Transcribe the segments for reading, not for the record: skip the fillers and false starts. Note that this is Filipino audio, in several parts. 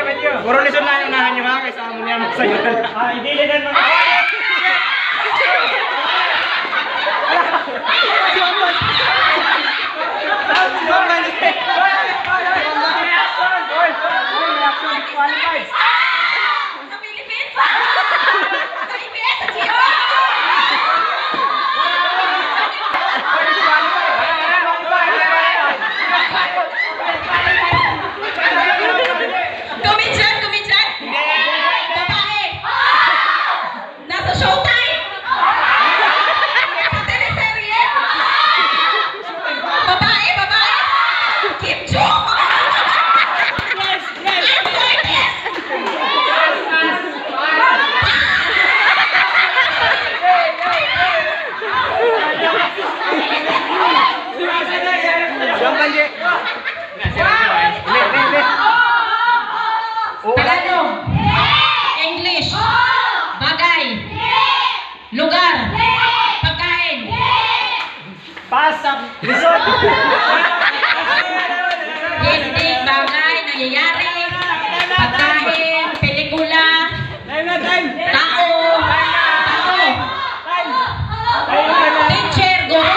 medyo. Puro lisod lang yung unahan nyo ha, kaysa amo niya magsayo. Hindi din mga. English. Bagay. Lugar. Pagkain. Pasok. Lisod. Hindi bagay nangyayari. Pagkain. Pelikula. Tao. Teacher. Guru.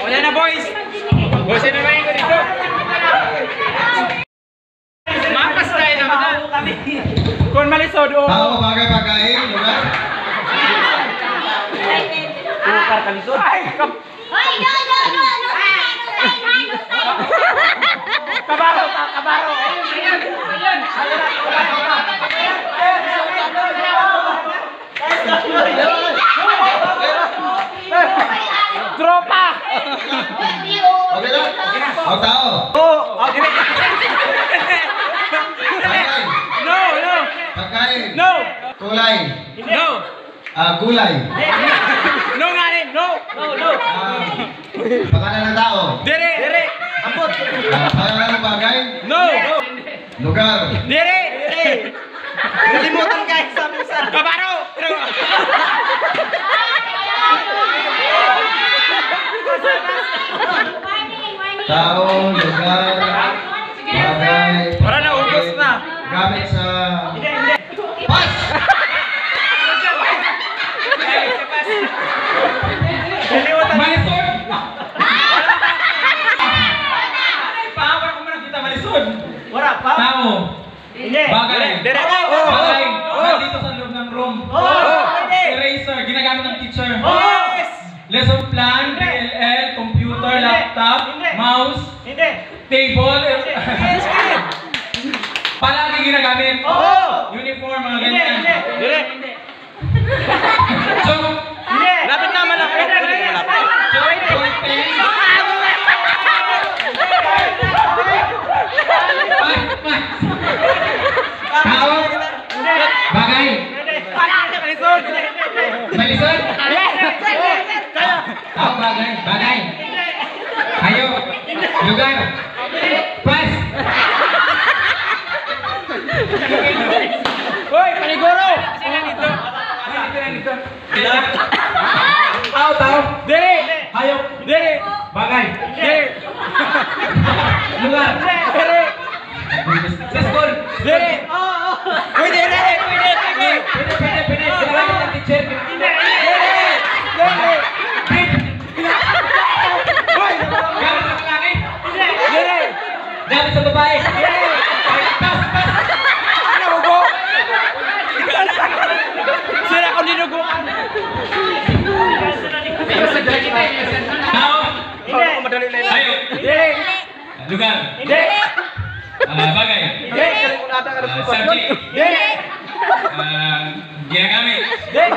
Wala na boys! Boys na kayo dito! Mapas tayo naman kami! Kung malisod o... Tao, bagay, pagkain, lugar. Lugar kalisod? Ay! Kabaro! Kabaro! Tropa! Okay na? O, tao. Bagay. No! No! Pagkain. No! Kulay. No! Gulay. No nga rin! No! No! No! Pangalan ng tao. Dire! Dire! Ampot! Pangalan ng bagay. No! No! Lugar. Dire! Dire! Kalimutan guys! Sabi mo sa... Kabaro! Tao, lugar, bagay. Wala na, ubos na. Gamit sa... Pas! Malisod! Pahawa ko muna kita, malisod! Wala, pahawa! Tao! Bagay! Bagay! Dito sa loob ng room! Eraser! Ginagamit ng teacher! Lesson plan, DLL, computer, laptop, mouse, table, palagi ginagamit. Uniform, mga ganyan. So, lapit naman ako. Tao, bagay. Malisod? Tao, bagay. Bagay. Hayop. Lugar. Pas. Hoy, paniguro! Tao. Dere! Hayop. Dere! Bagay. Dere! Lugar. Dere! Sa school. Dere! Uy, dere! Pwede. Kailangan ng teacher. Dere! Dere! Hoy! Gamit sa lalaki. Dere! Gamit sa babae. Dere! Pas! Ano, Hugo? Sira ko dinuguan. Tao. Madali lang. Hayop. Dere! Lugar. Dere! Bagay. Dere! Subject. Dere! Ginagamit. Dere!